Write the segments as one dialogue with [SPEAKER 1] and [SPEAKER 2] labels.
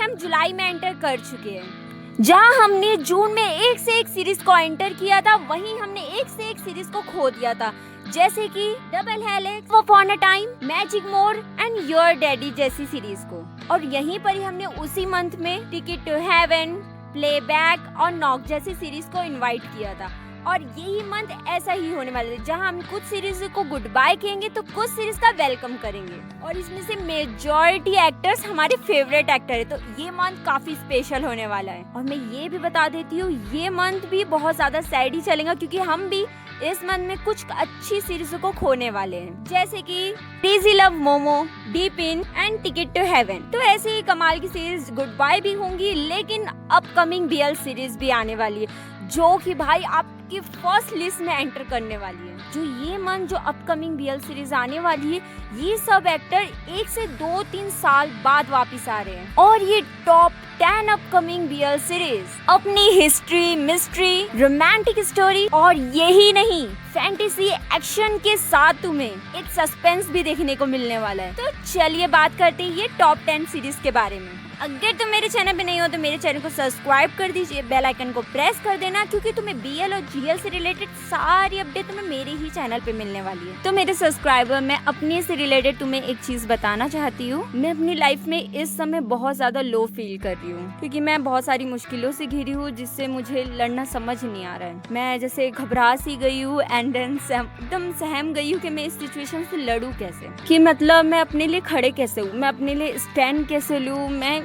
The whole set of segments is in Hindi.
[SPEAKER 1] हम जुलाई में एंटर कर चुके हैं। जहां हमने जून में एक से एक सीरीज को एंटर किया था, वहीं हमने एक से एक सीरीज को खो दिया था, जैसे कि double helix, once upon a time, magic more and your daddy जैसी सीरीज को। और यहीं पर ही हमने उसी मंथ में टिकट टू हेवन, प्लेबैक और नॉक जैसी सीरीज को इनवाइट किया था। और यही मंथ ऐसा ही होने वाला है, जहां हम कुछ सीरीज को गुड बाय कहेंगे तो कुछ सीरीज का वेलकम करेंगे। और इसमें से मेजॉरिटी एक्टर्स हमारे फेवरेट एक्टर है, तो ये मंथ काफी स्पेशल होने वाला है। और मैं ये भी बता देती हूँ, ये मंथ भी बहुत ज्यादा सैड ही चलेगा, क्योंकि हम भी इस मंथ में कुछ अच्छी सीरीज को खोने वाले हैं, जैसे कि crazy love momo, deep in and ticket to heaven. तो ऐसे ही कमाल की सीरीज गुड बाय भी होंगी, लेकिन अपकमिंग बीएल सीरीज भी आने वाली है, जो कि भाई आपकी फर्स्ट लिस्ट में एंटर करने वाली है। जो ये मंथ जो अपकमिंग बीएल सीरीज आने वाली है, ये सब एक्टर 1 से 2-3 साल बाद वापस आ रहे हैं। और ये टॉप 10 अपकमिंग बीएल सीरीज अपनी हिस्ट्री, मिस्ट्री, रोमांटिक स्टोरी और यही नहीं, फैंटेसी एक्शन के साथ तुम्हें एक सस्पेंस भी देखने को मिलने वाला है। तो चलिए बात करते हैं ये टॉप 10 सीरीज के बारे में। अगर तुम मेरे चैनल पे नहीं हो तो मेरे चैनल को सब्सक्राइब कर दीजिए, बेल आइकन को प्रेस कर देना, क्योंकि तुम्हें बीएल और जीएल से रिलेटेड सारी अपडेट तुम्हें मेरे ही चैनल पे मिलने वाली है। तो मेरे सब्सक्राइबर, मैं अपने से रिलेटेड तुम्हें एक चीज बताना चाहती हूँ। मैं अपनी लाइफ में इस समय बहुत ज्यादा लो फील कर रही हूँ, क्योंकि मैं बहुत सारी मुश्किलों से घिरी हूँ, जिससे मुझे लड़ना समझ नहीं आ रहा है। मैं जैसे घबरा सी गई हूँ एंड देन एकदम सहम गई हूँ कि मैं इस सिचुएशन से लड़ूं कैसे, कि मतलब मैं अपने लिए खड़े कैसे हूँ, मैं अपने लिए स्टैंड कैसे लूँ, मैं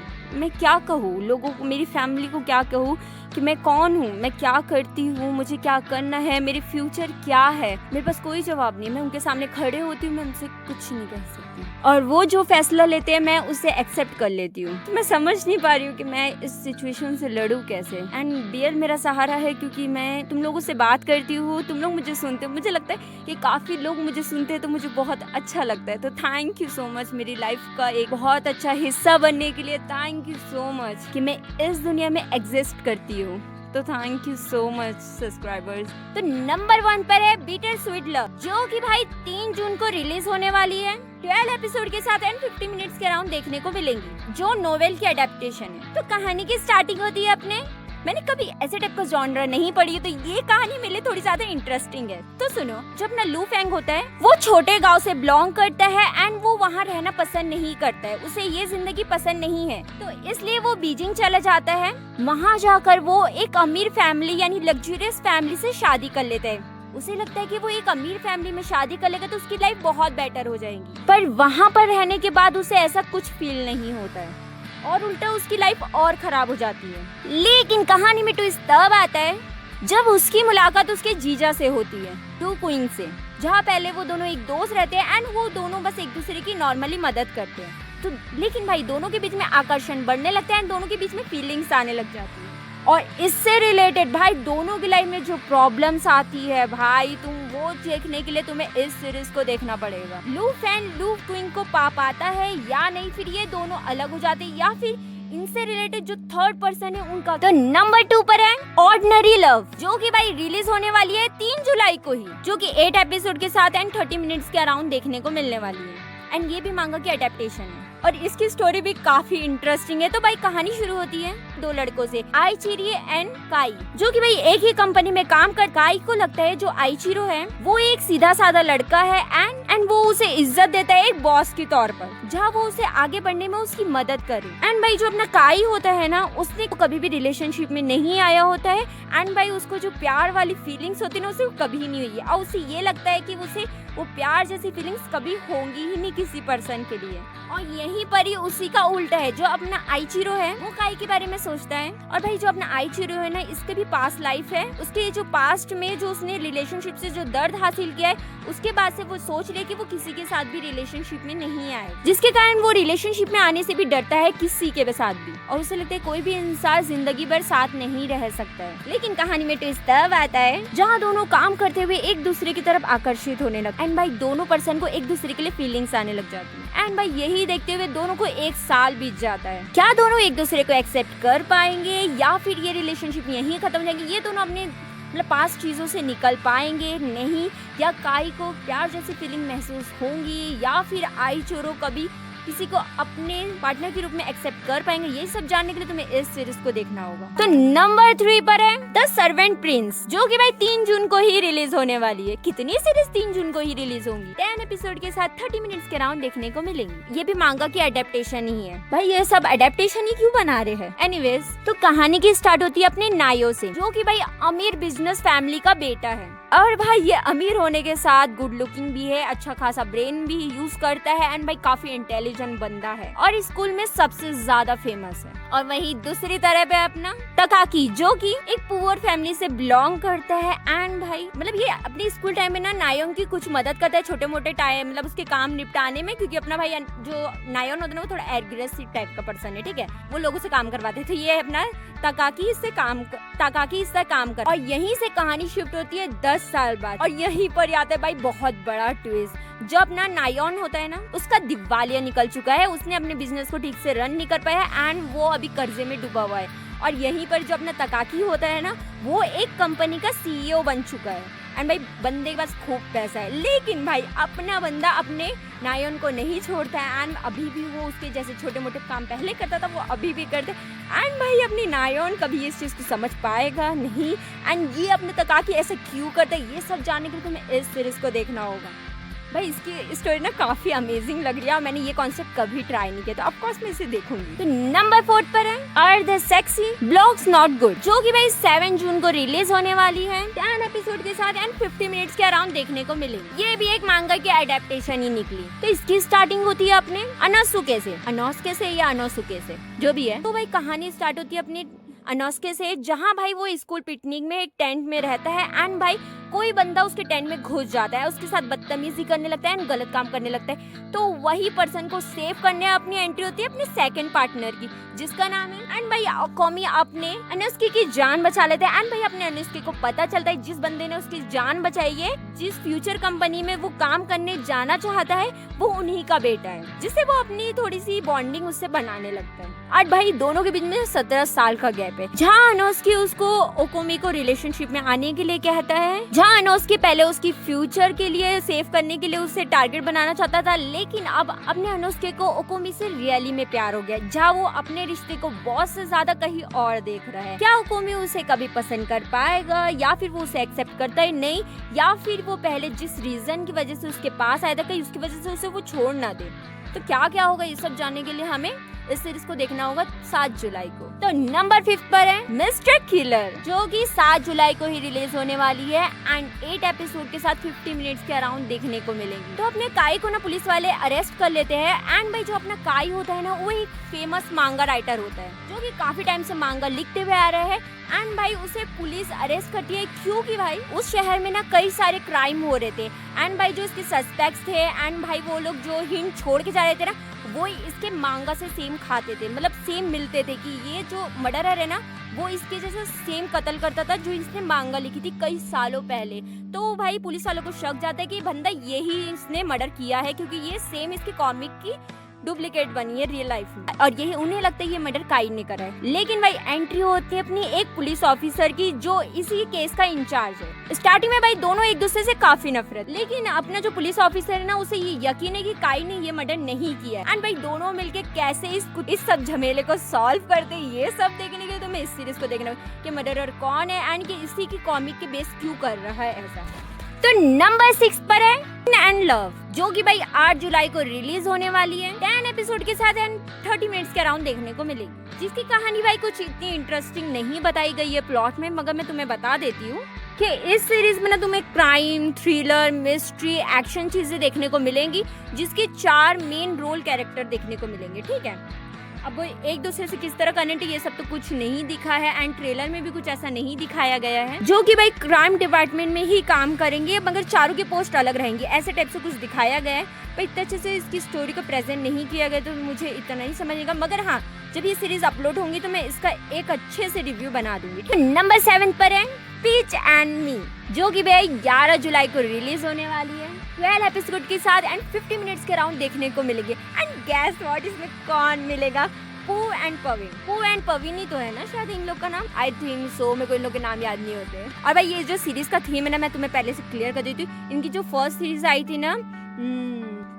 [SPEAKER 1] क्या कहूँ लोगों को, मेरी फैमिली को क्या कहूँ कि मैं कौन हूँ, मैं क्या करती हूँ, मुझे क्या करना है, मेरी फ्यूचर क्या है। मेरे पास कोई जवाब नहीं, मैं उनके सामने खड़े होती हूँ, मैं उनसे कुछ नहीं कह सकती, और वो जो फैसला लेते हैं मैं उसे एक्सेप्ट कर लेती हूँ। तो मैं समझ नहीं पा रही हूँ कि मैं इस सिचुएशन से लड़ूं कैसे। एंड बीएल मेरा सहारा है, क्योंकि मैं तुम लोगों से बात करती हूँ, तुम लोग मुझे सुनते हो, मुझे लगता है कि काफी लोग मुझे सुनते हैं, तो मुझे बहुत अच्छा लगता है। तो थैंक यू सो मच मेरी लाइफ का एक बहुत अच्छा हिस्सा बनने के लिए। थैंक यू सो मच कि मैं इस दुनिया में एग्जिस्ट करती हूँ। तो thank you so much subscribers. तो नंबर 1 पर है बिटर स्वीट लव, जो कि भाई 3 जून को रिलीज होने वाली है। 12 एपिसोड के साथ एंड 50 मिनट्स के अराउंड देखने को मिलेंगी, जो नोवेल की अडेप्टेशन है। तो कहानी की स्टार्टिंग होती है अपने, मैंने कभी ऐसे टाइप का जॉनर नहीं पढ़ी है, तो ये कहानी मेरे लिए थोड़ी ज्यादा इंटरेस्टिंग है। तो सुनो, जो अपना लू फेंग होता है, वो छोटे गांव से बिलोंग करता है एंड वो वहाँ रहना पसंद नहीं करता है, उसे ये जिंदगी पसंद नहीं है, तो इसलिए वो बीजिंग चला जाता है। वहाँ जाकर वो एक अमीर फैमिली यानी लग्जरियस फैमिली से शादी कर लेता है। उसे लगता है कि वो एक अमीर फैमिली में शादी कर लेगा तो उसकी लाइफ बहुत बेटर हो जाएगी, पर वहाँ पर रहने के बाद उसे ऐसा कुछ फील नहीं होता है, और उल्टा उसकी लाइफ और खराब हो जाती है। लेकिन कहानी में ट्विस्ट तब आता है जब उसकी मुलाकात उसके जीजा से होती है, टू क्वीन से, जहाँ पहले वो दोनों एक दोस्त रहते हैं एंड वो दोनों बस एक दूसरे की नॉर्मली मदद करते हैं। तो लेकिन भाई दोनों के बीच में आकर्षण बढ़ने लगता है एंड दोनों के बीच में फीलिंग्स आने लग जाती है। और इससे रिलेटेड भाई दोनों की लाइफ में जो प्रॉब्लम्स आती है भाई, तुम वो देखने के लिए तुम्हें इस सीरीज को देखना पड़ेगा। लू फैन लू क्वीन को पा पाता है या नहीं, फिर ये दोनों अलग हो जाते हैं, या फिर इनसे रिलेटेड जो थर्ड पर्सन है उनका। तो नंबर 2 पर है ऑर्डिनरी लव, जो कि भाई रिलीज होने वाली है 3 जुलाई को ही, जो कि 8 एपिसोड के साथ एंड 30 मिनट्स के अराउंड देखने को मिलने वाली है। एंड ये भी मांगा की अडेप्टेशन है, और इसकी स्टोरी भी काफी इंटरेस्टिंग है। तो भाई कहानी शुरू होती है 2 लड़कों से, आइचिरो एंड काई, जो कि भाई एक ही कंपनी में काम कर। काई को लगता है जो आइचिरो है वो एक सीधा साधा लड़का है एंड वो उसे इज्जत देता है एक बॉस के तौर पर, जहाँ वो उसे आगे बढ़ने में उसकी मदद करे। एंड भाई जो अपना काई होता है ना, उसने कभी भी रिलेशनशिप में नहीं आया होता है एंड भाई उसको जो प्यार वाली फीलिंग्स होती है ना, उसे कभी नहीं हुई है, और उसे ये लगता है कि उसे वो प्यार जैसी फीलिंग्स कभी होंगी ही नहीं किसी पर्सन के लिए। और यहीं पर ही उसी का उल्टा है, जो अपना आइचिरो है वो काई के बारे में सोचता है। और भाई जो अपना आइचिरो है ना, इसके भी पास्ट लाइफ है, उसके जो पास्ट में जो उसने रिलेशनशिप से जो दर्द हासिल किया है, उसके बाद से वो सोच रहे कि वो किसी के साथ भी रिलेशनशिप में नहीं आए, जिसके कारण वो रिलेशनशिप में आने से भी डरता है किसी के साथ भी, और उसे लगता है कोई भी इंसान जिंदगी भर साथ नहीं रह सकता है। लेकिन कहानी में ट्विस्ट तब आता है जहाँ दोनों काम करते हुए एक दूसरे की तरफ आकर्षित होने लगते हैं एंड भाई दोनों पर्सन को एक दूसरे के लिए फीलिंग्स आने लग जाती है। एंड भाई यही देखते हुए दोनों को 1 साल बीत जाता है। क्या दोनों एक दूसरे को एक्सेप्ट कर पाएंगे या फिर ये रिलेशनशिप यहीं खत्म हो जाएगी? ये दोनों अपने मतलब पास्ट चीजों से निकल पाएंगे नहीं, या काई को प्यार जैसी फीलिंग महसूस होंगी, या फिर आइचिरो कभी किसी को अपने पार्टनर के रूप में एक्सेप्ट कर पाएंगे, ये सब जानने के लिए तुम्हें इस सीरीज को देखना होगा। तो नंबर 3 पर है द सर्वेंट प्रिंस, जो कि भाई 3 जून को ही रिलीज होने वाली है। कितनी सीरीज 3 जून को ही रिलीज होंगी? 10 एपिसोड के साथ 30 मिनट्स के राउंड देखने को मिलेंगे। ये भी मांगा की अडेप्टेशन ही है। भाई ये सब अडेप्टेशन ही क्यों बना रहे हैं? एनीवेज, तो कहानी की स्टार्ट होती है अपने नायो से, जो कि भाई अमीर बिजनेस फैमिली का बेटा है। और भाई ये अमीर होने के साथ गुड लुकिंग भी है, अच्छा खासा ब्रेन भी यूज करता है एंड भाई काफी इंटेलिजेंट बंदा है और स्कूल में सबसे ज्यादा फेमस है। और वहीं दूसरी तरह पे अपना तकाकी, जो कि एक पुअर फैमिली से बिलोंग करता है एंड भाई मतलब ये अपने स्कूल टाइम में ना नायोन की कुछ मदद करता है छोटे मोटे टाइम मतलब उसके काम निपटाने में, क्योंकि अपना भाई जो नायोन होता है वो थोड़ा एग्रेसिव टाइप का पर्सन है, ठीक है, वो लोगों से काम करवाते थे। ये अपना तकाकी इससे काम कर। और यहीं से कहानी शिफ्ट होती है 10 साल बाद और यहीं पर आता है भाई बहुत बड़ा ट्विस्ट। जो अपना नायोन होता है ना, उसका दिवालिया निकल चुका है, उसने अपने बिजनेस को ठीक से रन नहीं कर पाया एंड वो अभी कर्जे में डूबा हुआ है। और यहीं पर जो अपना तकाकी होता है ना, वो एक कंपनी का CEO बन चुका है एंड भाई बंदे के पास खूब पैसा है। लेकिन भाई अपना बंदा अपने नायोन को नहीं छोड़ता है एंड अभी भी वो उसके जैसे छोटे मोटे काम पहले करता था वो अभी भी करते एंड भाई अपनी नायोन कभी इस चीज को समझ पाएगा नहीं एंड ये अपने तकाकी ऐसे क्यों करता है, ये सब जानने के लिए तुम्हें इस सीरीज को देखना होगा। भाई इसकी स्टोरी ना काफी अमेजिंग लग रही है और मैंने ये कॉन्सेप्ट कभी ट्राई नहीं किया, तो ऑफ कोर्स मैं इसे देखूंगी। तो नंबर 4 पर है are the sexy blogs not good, जो कि भाई 7 जून को रिलीज होने वाली है। 10 एपिसोड के साथ एंड 50 मिनट्स के अराउंड देखने को मिलेंगे। ये भी एक मांगा की एडेप्टेशन ही निकली। तो इसकी स्टार्टिंग होती है अपने अनोसुके से या अनोसुके से, जो भी है। तो भाई कहानी स्टार्ट होती है अपने अनोसुके से, जहाँ भाई वो स्कूल पिकनिक में एक टेंट में रहता है एंड भाई कोई बंदा उसके टेंट में घुस जाता है, उसके साथ बदतमीजी करने लगता है एंड गलत काम करने लगता है। तो वही पर्सन को सेव करने अपनी एंट्री होती है अपने सेकंड पार्टनर की, जिसका नाम है एंड भाई कॉमी अपने अनुष्की की जान बचा लेते हैं एंड भाई अपने अनुष्की को पता चलता है जिस बंदे ने उसकी जान बचाई है, जिस फ्यूचर कंपनी में वो काम करने जाना चाहता है, वो उन्हीं का बेटा है, जिससे वो अपनी थोड़ी सी बॉन्डिंग उससे बनाने लगता है। और भाई दोनों के बीच में 17 साल का गैप है, जहाँ अनुष्की उसको ओकोमी को रिलेशनशिप में आने के लिए कहता है, जहाँ अनुष्की पहले उसकी फ्यूचर के लिए सेव करने के लिए उसे टारगेट बनाना चाहता था, लेकिन अब अपने अनुष्की को ओकोमी से रियली में प्यार हो गया, जहाँ वो अपने रिश्ते को बॉस से ज्यादा कहीं और देख रहा है। क्या ओकोमी उसे कभी पसंद कर पाएगा या फिर वो उसे एक्सेप्ट करता है नहीं, या फिर वो पहले जिस रीजन की वजह से उसके पास आया था कहीं उसकी वजह से उसे वो छोड़ ना दे। तो क्या होगा ये सब जानने के लिए हमें इस सीरीज को देखना होगा 7 जुलाई को। तो नंबर 5 पर है मिस्टर किलर, जो कि 7 जुलाई को ही रिलीज होने वाली है एंड 8 एपिसोड के साथ 50 मिनट्स के अराउंड देखने को मिलेंगे। तो अपने काई को ना पुलिस वाले अरेस्ट कर लेते हैं एंड भाई जो अपना काई होता है ना, वो एक फेमस मांगा राइटर होता है, जो कि काफी टाइम से मांगा लिखते हुए आ रहे हैं एंड भाई उसे पुलिस अरेस्ट करती है, क्योंकि भाई उस शहर में ना कई सारे क्राइम हो रहे थे एंड भाई जो इसके सस्पेक्ट्स थे एंड भाई वो लोग जो हिंट छोड़ के जा रहे थे ना, वो इसके मांगा से सेम खाते थे, मतलब सेम मिलते थे कि ये जो मर्डरर है ना, वो इसके जैसे सेम कत्ल करता था जो इसने मांगा लिखी थी कई सालों पहले। तो भाई पुलिस वालों को शक जाता है कि बंदा यही इसने मर्डर किया है, क्योंकि ये सेम इसके कॉमिक की डुप्लीकेट बनी है रियल लाइफ में, और यही उन्हें लगता है ये मर्डर काई ने करा है। लेकिन भाई एंट्री होती है अपनी एक पुलिस ऑफिसर की, जो इसी केस का इंचार्ज है। स्टार्टिंग में भाई दोनों एक दूसरे से काफी नफरत, लेकिन अपना जो पुलिस ऑफिसर है ना, उसे ये यकीन है कि काई ने ये मर्डर नहीं किया एंड भाई दोनों मिलके कैसे इस सब झमेले को सॉल्व करते, ये सब देखने के लिए तुम्हें इस सीरीज को देखना होगा कि मर्डरर कौन है एंड कि इसी की कॉमिक के बेस क्यों कर रहा है ऐसा। तो नंबर 6 पर है एंड लव, जो कि भाई 8 जुलाई को रिलीज होने वाली है। 10 एपिसोड के साथ एंड 30 मिनट्स के अराउंड देखने को मिलेगी, जिसकी कहानी भाई कुछ इतनी इंटरेस्टिंग नहीं बताई गई है प्लॉट में, मगर मैं तुम्हें बता देती हूँ कि इस सीरीज में ना तुम्हें क्राइम, थ्रिलर, मिस्ट्री, एक्शन चीजें देखने को मिलेंगी, जिसके 4 मेन रोल कैरेक्टर देखने को मिलेंगे, ठीक है। अब वो एक दूसरे से किस तरह कनेक्ट है ये सब तो कुछ नहीं दिखा है एंड ट्रेलर में भी कुछ ऐसा नहीं दिखाया गया है, जो कि भाई क्राइम डिपार्टमेंट में ही काम करेंगे, मगर चारों के पोस्ट अलग रहेंगे, ऐसे टाइप से कुछ दिखाया गया है। भाई इतने अच्छे से इसकी स्टोरी को प्रेजेंट नहीं किया गया तो मुझे इतना ही समझेगा, मगर हाँ जब ये सीरीज अपलोड होंगी तो मैं इसका एक अच्छे से रिव्यू बना दूंगी। नंबर 7 पर है पीच एंड मी, जो कि भाई 11 जुलाई को रिलीज होने वाली है। 12 एपिसोड के साथ एंड 50 मिनट्स के राउंड देखने को मिलेंगे एंड गेस व्हाट इसमें कौन मिलेगा, पू एंड पवीन ही तो है ना शायद इन लोग का नाम, आई थिंक सो, मेरे को इन लोग के नाम याद नहीं होते। और भाई ये जो सीरीज का थीम है ना, मैं तुम्हें पहले से क्लियर कर देती हूँ, इनकी जो फर्स्ट सीरीज आई थी ना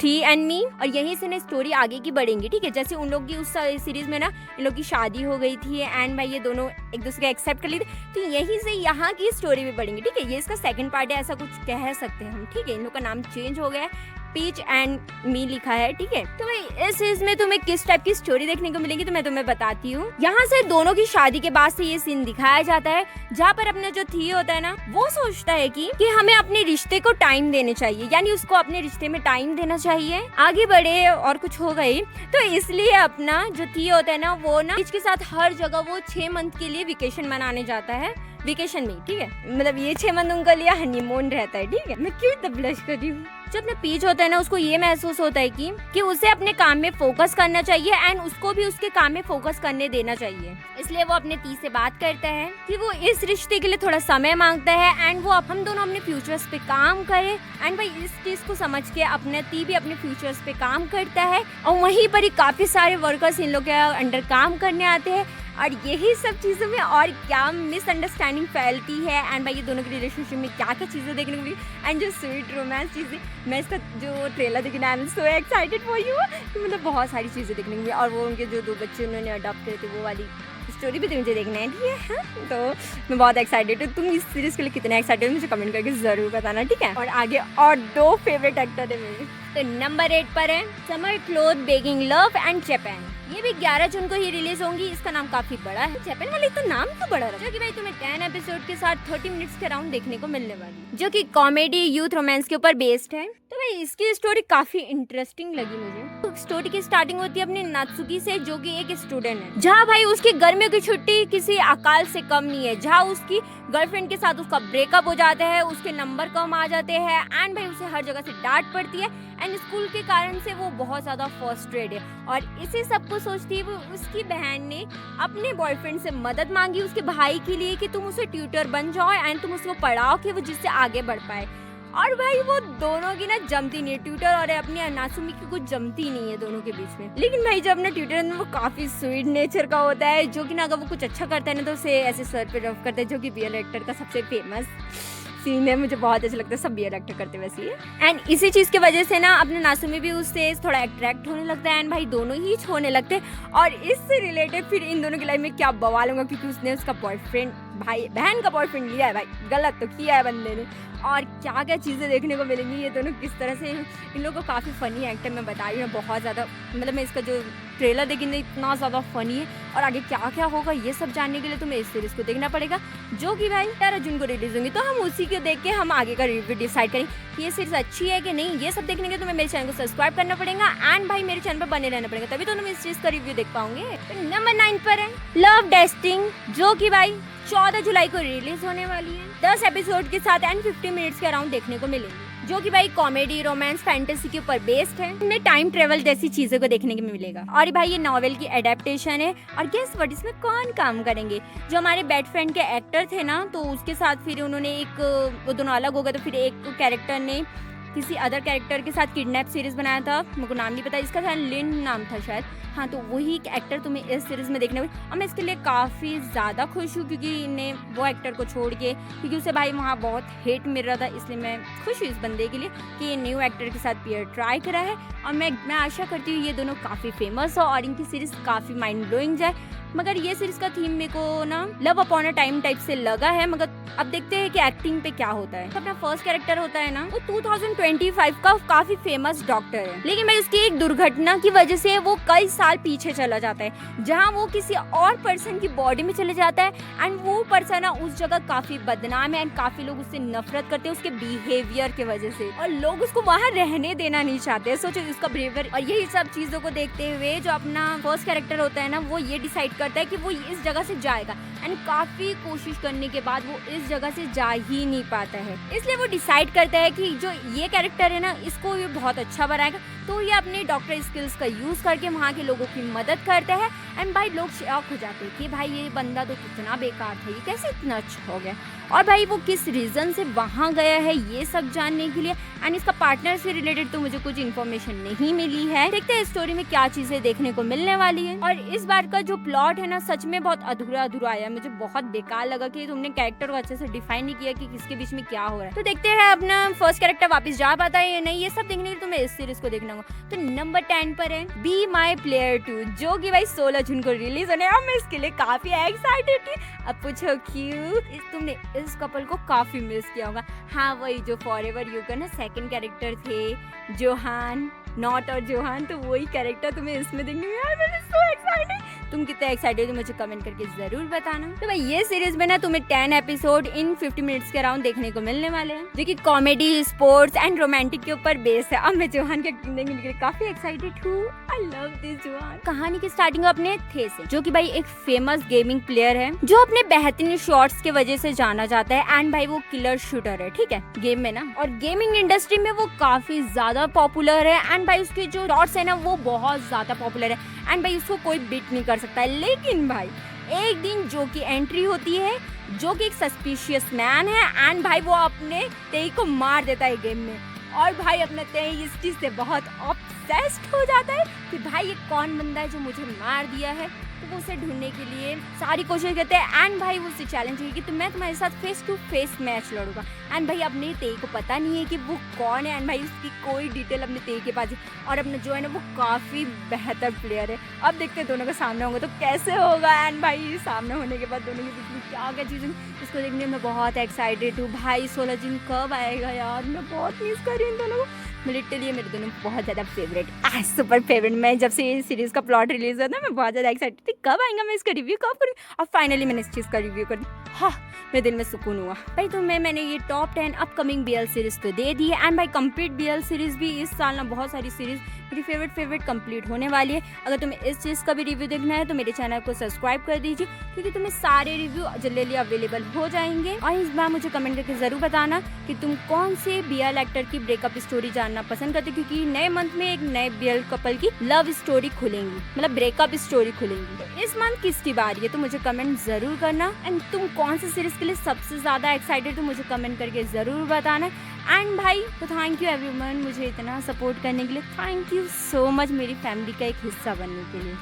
[SPEAKER 1] थी एंड मी, और यहीं से ना स्टोरी आगे की बढ़ेंगी, ठीक है। जैसे उन लोग की उस सीरीज में ना इन लोग की शादी हो गई थी एंड भाई ये दोनों एक दूसरे को एक्सेप्ट कर लिए थे, तो यहीं से यहाँ की स्टोरी भी बढ़ेंगी, ठीक है। ये इसका सेकंड पार्ट है, ऐसा कुछ कह सकते हैं हम, ठीक है। इन लोग का नाम चेंज हो गया है, पीच एंड मी लिखा है, ठीक है। तो भाई इस सीरीज में तुम्हें किस टाइप की स्टोरी देखने को मिलेगी तो मैं तुम्हें बताती हूँ। यहाँ से दोनों की शादी के बाद से ये सीन दिखाया जाता है, जहाँ पर अपना जो थी होता है ना, वो सोचता है कि हमें अपने रिश्ते को टाइम देने चाहिए, यानी उसको अपने रिश्ते में टाइम देना चाहिए, आगे बढ़े और कुछ हो गई, तो इसलिए अपना जो थी होता है ना, वो ना पीच के साथ हर जगह वो 6 मंथ के लिए वेकेशन मनाने जाता है, वेकेशन में, ठीक है। मतलब ये 6 मंथ उनका लिए हनीमून रहता है, ठीक है। मैं क्यों इतना ब्लश कर रही हूँ। जब अपना पीच होता है ना, उसको ये महसूस होता है कि उसे अपने काम में फोकस करना चाहिए एंड उसको भी उसके काम में फोकस करने देना चाहिए। इसलिए वो अपने ती से बात करता है कि वो इस रिश्ते के लिए थोड़ा समय मांगता है एंड वो हम दोनों अपने फ्यूचर्स पे काम करें एंड भाई इस चीज को समझ के अपने ती भी अपने फ्यूचर्स पे काम करता है, और वहीं पर ही काफी सारे वर्कर्स इन लोग के अंडर काम करने आते हैं, और यही सब चीज़ों में और क्या मिसअंडरस्टैंडिंग फैलती है एंड भाई ये दोनों के रिलेशनशिप में क्या क्या चीज़ें देखने को मिली एंड जो स्वीट रोमांस चीज़ें, मैं इसका जो ट्रेलर देखी ना, I am so excited for you, मतलब बहुत सारी चीज़ें देखने को मिली। और वो उनके जो 2 बच्चे उन्होंने अडॉप्ट करे थे वो वाली स्टोरी भी तो मुझे देखना है, ठीक है। हाँ? तो मैं बहुत एक्साइटेड हूँ। तुम इस सीरीज के लिए कितने एक्साइटेड हो मुझे कमेंट करके जरूर बताना, ठीक है। और आगे और 2 फेवरेट एक्टर है मेरे। तो नंबर 8 पर है summer cloth begging love and Japan. ये भी 11 जून को ही रिलीज होंगी। इसका नाम काफी बड़ा है, जापान वाले तो नाम क्यों बड़ा रहा, जो कि भाई तुम्हें 10 एपिसोड के साथ 30 मिनट्स के अराउंड देखने को मिलने वाली, जो कि कॉमेडी यूथ रोमांस के ऊपर बेस्ड है। तो भाई इसकी स्टोरी काफी इंटरेस्टिंग लगी मुझे। तो स्टोरी की स्टार्टिंग होती है अपनी नात्सुकी से, जो कि एक स्टूडेंट है, जहाँ भाई उसकी गर्मियों की छुट्टी किसी अकाल से कम नहीं है, जहाँ उसकी गर्लफ्रेंड के साथ उसका ब्रेकअप हो जाता है, उसके नंबर कम आ जाते हैं एंड भाई उसे हर जगह से डांट पड़ती है एंड स्कूल के कारण से वो बहुत ज्यादा फ्रस्ट्रेटेड है। और इसी सब को सोचती है वो उसकी बहन ने अपने बॉयफ्रेंड से मदद मांगी उसके भाई के लिए कि तुम उसे ट्यूटर बन जाओ एंड तुम उसको पढ़ाओ कि वो जिससे आगे बढ़ पाए। और भाई वो दोनों की ना जमती नहीं है, ट्यूटर और अपनी नासुमी की कुछ जमती नहीं है दोनों के बीच में। लेकिन भाई जब ना ट्यूटर है वो काफी स्वीट नेचर का होता है, जो कि ना अगर वो कुछ अच्छा करता है ना तो उसे ऐसे सर पे रफ करता है, जो कि रियल एक्टर का सबसे फेमस सीन है। मुझे बहुत अच्छा लगता है, सब रियल एक्टर करते वैसे ही। एंड इसी चीज की वजह से ना अपने नासुमी भी उससे थोड़ा अट्रैक्ट होने लगता है एंड भाई दोनों ही छोड़ने लगते हैं। और इससे रिलेटेड फिर इन दोनों की लाइफ में क्या बवाल होगा, क्योंकि उसने उसका बॉयफ्रेंड भाई बहन का बॉयफ्रेंड लिया है। भाई गलत तो किया है बंदे ने, और क्या क्या चीज़ें देखने को मिलेंगी। ये दोनों किस तरह से, इन लोगों को काफ़ी फ़नी एक्टर मैं बता रही हूँ बहुत ज़्यादा, मतलब मैं इसका जो ट्रेलर देखी ना इतना ज़्यादा फ़नी है। और आगे क्या क्या होगा ये सब जानने के लिए तुम्हें इस सीरीज़ को देखना पड़ेगा, जो कि भाई 13 जून को रिलीज होंगी। तो हम उसी को देख के हम आगे का रिव्यू डिसाइड करें कि ये सीरीज़ अच्छी है कि नहीं। ये सब देखने के लिए तुम्हें मेरे चैनल को सब्सक्राइब करना पड़ेगा एंड भाई मेरे चैनल पर बने रहना पड़ेगा, तभी तो तुम इस चीज़ का रिव्यू देख पाओगे। तो नंबर 9 पर है लव डेस्टिंग, जो कि भाई 14 जुलाई को रिलीज होने वाली है। 10 एपिसोड के साथ एंड 50 मिनट्स के अराउंड देखने को मिलेंगे, जो कि भाई कॉमेडी रोमांस फैंटेसी के ऊपर बेस्ड है। इसमें टाइम ट्रेवल जैसी चीजों को देखने को मिलेगा। और भाई ये नॉवेल की एडेप्टेशन है। और गेस व्हाट, इसमें कौन काम करेंगे, जो हमारे बेड फ्रेंड के एक्टर थे ना, तो उसके साथ फिर उन्होंने एक, वो दोनों अलग हो गए, तो फिर एक कैरेक्टर ने किसी अदर कैरेक्टर के साथ किडनैप सीरीज बनाया था, मेरे को नाम नहीं पता, इसका शायद लिन नाम था शायद। हाँ, तो वही एक्टर तुम्हें इस सीरीज में देखने को, और मैं इसके लिए काफ़ी ज़्यादा खुश हूँ, क्योंकि इन्हें वो एक्टर को छोड़ के, क्योंकि उसे भाई वहाँ बहुत हेट मिल रहा था, इसलिए मैं खुश हूँ इस बंदे के लिए कि ये न्यू एक्टर के साथ पेयर ट्राई करा है। और मैं आशा करती हूँ ये दोनों काफ़ी फेमस हो और इनकी सीरीज काफ़ी माइंड ब्लोइंग जाए। मगर ये सीरीज का थीम मेरे को ना love upon a time type से लगा है, मगर अब देखते हैं कि एक्टिंग पे क्या होता है। तो अपना फर्स्ट कैरेक्टर होता है ना, वो 2025 का काफी फेमस डॉक्टर है, लेकिन भाई उसकी एक दुर्घटना की वजह से वो कई साल पीछे चला जाता है, जहाँ वो किसी और पर्सन की बॉडी में चले जाता है एंड वो पर्सन ना उस जगह काफी बदनाम है एंड काफी लोग उससे नफरत करते हैं उसके बिहेवियर की वजह से, और लोग उसको वहाँ रहने देना नहीं चाहते। सोचो उसका बिहेवियर, और यही सब चीजों को देखते हुए जो अपना फर्स्ट कैरेक्टर होता है ना, वो ये डिसाइड करता है कि वो इस जगह से जाएगा एंड काफी कोशिश करने के बाद वो इस जगह से जा ही नहीं पाता है। इसलिए वो डिसाइड करता है कि जो ये कैरेक्टर है ना, इसको ये बहुत अच्छा बनाएगा, तो ये अपने डॉक्टर स्किल्स का यूज करके वहाँ के लोगों की मदद करता है एंड भाई लोग शॉक हो जाते हैं कि भाई ये बंदा तो कितना बेकार था, ये कैसे इतना अच्छा हो गया, और भाई वो किस रीजन से वहाँ गया है ये सब जानने के लिए। एंड इसका पार्टनर से रिलेटेड तो मुझे कुछ इन्फॉर्मेशन नहीं मिली है, देखते हैं स्टोरी में क्या चीजें देखने को मिलने वाली है। और इस बार का जो प्लॉट है ना, सच में बहुत अधूरा अधूरा आया, मुझे बहुत बेकार लगा कि तुमने कैरेक्टर को अच्छे से डिफाइन नहीं किया कि किसके बीच में क्या हो रहा है। तो देखते हैं अपना फर्स्ट कैरेक्टर वापस जा पाता है या नहीं, ये सब देखने के लिए तुम्हें इस सीरीज को देखना करना होगा। तो नंबर 10 पर है बी माई प्लेयर 2, जो कि भाई 16 जून को रिलीज होने और मैं इसके लिए काफी एक्साइटेड थी। अब पूछो क्यों? तुमने इस कपल को काफी मिस किया होगा। हाँ, वही जो फॉरएवर यू का ना सेकंड कैरेक्टर थे, जोहान, नॉट और जोहान, तो वही कैरेक्टर तुम्हें इसमें देखने में आया। मैं सो एक्साइटेड। तुम कितने एक्साइटेड हो मुझे कमेंट करके जरूर बताना। तो भाई ये सीरीज में ना तुम्हें 10 एपिसोड इन 50 मिनट्स के अराउंड देखने को मिलने वाले हैं, जो कि कॉमेडी, स्पोर्ट्स एंड रोमांटिक के ऊपर बेस है। अब मैं जोहान के एक्टिंग देखने के लिए काफी एक्साइटेड हूँ। I love this Johan. कहानी की स्टार्टिंग अपने थे से, जो कि भाई एक फेमस गेमिंग प्लेयर है जो अपने बेहतरीन शॉट्स के वजह से जाना जाता है। एंड भाई वो किलर शूटर है, ठीक है, गेम में ना, और गेमिंग इंडस्ट्री में वो काफी ज्यादा पॉपुलर है। एंड भाई उसके जो शॉट्स है ना वो बहुत ज्यादा पॉपुलर है। एंड भाई उसको कोई बीट नहीं कर सकता है। लेकिन भाई एक दिन जो की एंट्री होती है, जो कि एक सस्पिशियस मैन है। एंड भाई वो अपने तेई को मार देता है गेम में। और भाई अपना तेई इस चीज से बहुत ऑब्सेस्ड हो जाता है कि भाई ये कौन बंदा है जो मुझे मार दिया है। तो वो उसे ढूंढने के लिए सारी कोशिश करते हैं। एंड भाई वो उससे चैलेंज है कि तो मैं तुम्हारे साथ फेस टू फेस मैच लड़ूंगा। एंड भाई अपने तेई को पता नहीं है कि वो कौन है। एंड भाई उसकी कोई डिटेल अपने तेई के पास है। और अपना जो है ना वो काफ़ी बेहतर प्लेयर है। अब देखते हैं दोनों के सामने होंगे तो कैसे होगा। एंड भाई सामने होने के बाद दोनों के बीच में क्या क्या चीज़ें, इसको देखने में बहुत एक्साइटेड हूँ। भाई 16 जून कब आएगा यार, मैं बहुत मिस कर रही हूँ दोनों को। लिटरली मेरे दोनों बहुत ज़्यादा फेवरेट, सुपर फेवरेट। मैं जब से ये सीरीज़ का प्लॉट रिलीज हुआ था मैं बहुत ज़्यादा एक्साइटेड थी कब आएगा, मैं इसका रिव्यू कब करूँ। और फाइनली मैंने इस चीज़ का रिव्यू कर दिया। हाँ, मेरे दिल में सुकून हुआ भाई। तो मैंने ये टॉप 10 अपकमिंग BL सीरीज तो दे दी है। एंड भाई कंप्लीट BL सीरीज भी इस साल ना बहुत सारी सीरीज मेरी फेवरेट कंप्लीट होने वाली है। अगर तुम्हें इस चीज़ का भी रिव्यू देखना है तो मेरे चैनल को सब्सक्राइब कर दीजिए, क्योंकि तुम्हें सारे रिव्यू जल्दी अवेलेबल हो जाएंगे। और इस बार मुझे कमेंट करके ज़रूर बताना कि तुम कौन से BL एक्टर की ब्रेकअप स्टोरी जानना पसंद करते, क्योंकि नए मंथ में एक नए BL कपल की लव स्टोरी खुलेंगी, मतलब ब्रेकअप स्टोरी खुलेंगी। तो इस मंथ किसकी बारी है तो मुझे कमेंट ज़रूर करना। एंड तुम कौन सी सीरीज़ के लिए सबसे ज़्यादा एक्साइटेड हो मुझे कमेंट करके ज़रूर बताना। एंड भाई तो थैंक यू एवरीवन मुझे इतना सपोर्ट करने के लिए। थैंक यू सो मच मेरी फैमिली का एक हिस्सा बनने के लिए।